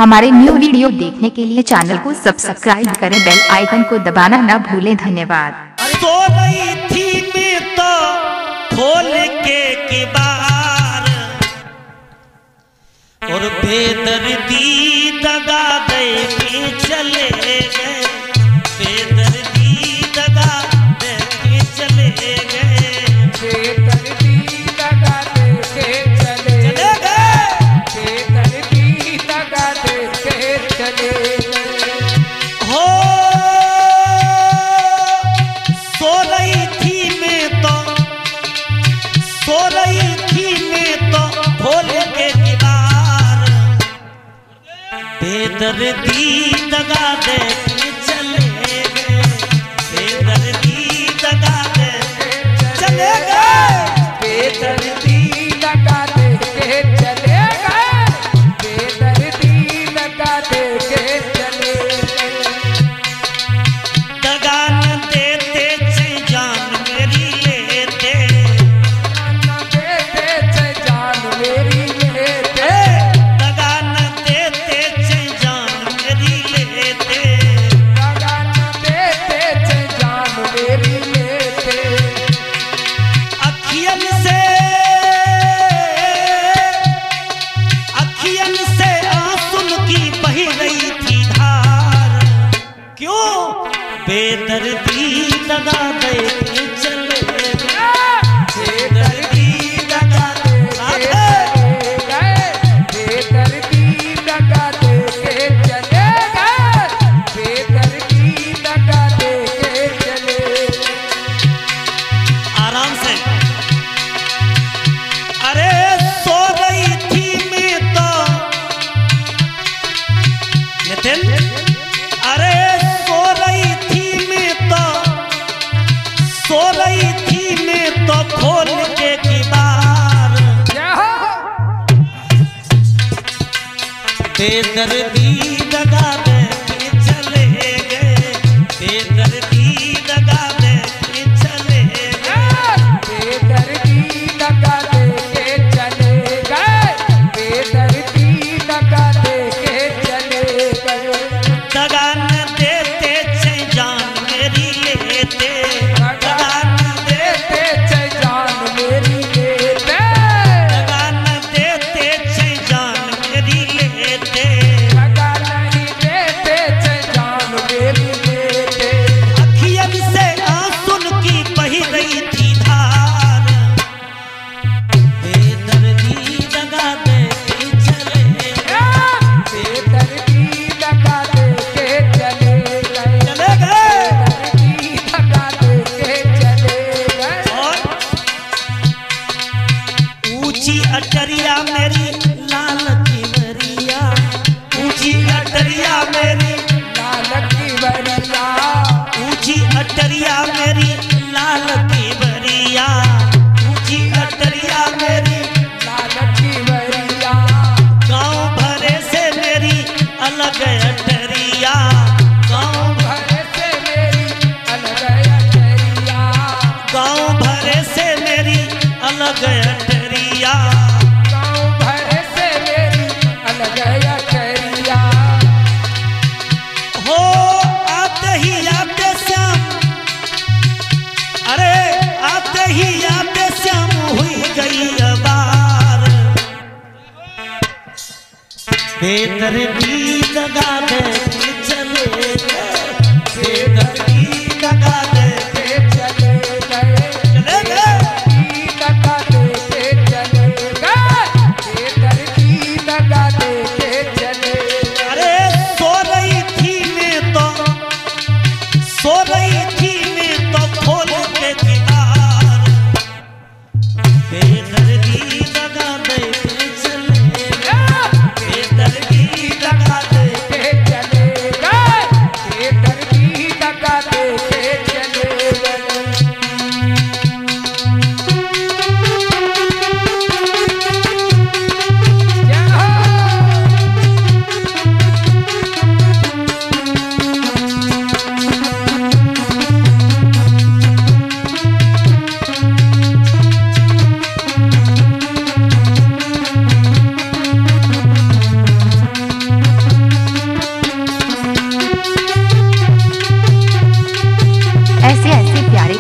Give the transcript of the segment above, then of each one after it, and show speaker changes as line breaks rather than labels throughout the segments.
हमारे new video देखने के लिए चैनल को सब्सक्राइब करें, बेल आइकन को दबाना न भूलें। धन्यवाद।
सो रही थी मैं तो खोल के किबार और बेदर्दी दगा दे के चले गए, बेदर्दी दगा दे के चले गए,
बेदर्दी दगा दे के चले गए, बेदर्दी दगा दे के चले गए।
हो सो रही थी मैं तो, सो रही थी मैं तो खोल के किबार, बेदर्दी दगा दे के चले गए, बेदर्दी दगा दे के चले गए,
बेदर्दी दगा दे के चले गए, बेदर्दी दगा दे के चले गए।
दगा न देते चे जान मेरी लेते,
न देते चे जान मेरी लेते,
दगा न देते चे जान मेरी लेते,
दगा न देते चे जान मेरी लेते।
अखियन से आंसू की बही रही थी धार, क्यों बेदर्दी दगा दे के चले गए, बेदर्दी दगा
चले गए, बेदर्दी दगा दे के चले गए, बेदर्दी दगा दे के चले गए।
आराम से। अरे सो रही थी मैं तो नितिन, अरे सो रही थी मैं तो, सो रही थी मैं तो खोल के किबार, बेदर्दी दगा दे के चले गए, बेदर्दी दगा दे के चले गए,
बेदर्दी दगा दे के चले गए, बेदर्दी दगा दे के चले गए।
दगा न देते चे जान मेरी लेते,
दगा न देते चे जान मेरी लेते,
दगा न देते चे जान मेरी लेते,
दगा नहीं देते चे जान मेरी लेते।
अखियन से आंसू की बही रही थी धार, बेदर्दी दगा दे के चले गए,
बेदर्दी दगा दे के चले गए,
चले गए।
बेदर्दी दगा दे के चले गए।
और ऊंची अटरिया मेरी लाल की बरिया, ऊंची अटरिया मेरी,
लाल की बरिया,
ऊंची अटरिया मेरी लाल की बरिया, ऊंची अटरिया मेरी,
लाल की बरिया,
गांव भरे से मेरी अलग अटरिया, गांव
भरे से मेरी अलग अटरिया,
गांव भरे से मेरी अलग अटरिया,
गाँव भरे से मेरी अलग अटरिया।
हो आते ही आते श्याम, अरे आते ही आते श्याम हुई गई अबार, बेदर्दी दगा दे के चले गए, बेदर्दी दगा दे
के चले गए,
चले गए।
बेदर्दी दगा दे के चले गए, बेदर्दी दगा दे के चले गए।
अरे सो रही थी मैं तो, सो रही थी मैं तो खोल के किबार, बेदर्दी दगा दे के चले गए, बेदर्दी दगा दे
के चले गए, बेदर्दी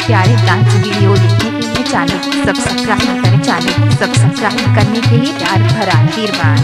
प्यारे डांस वीडियो देखने के लिए चैनल को सब्सक्राइब करें। चैनल को सब्सक्राइब करने के लिए प्यार भरा आशीर्वाद।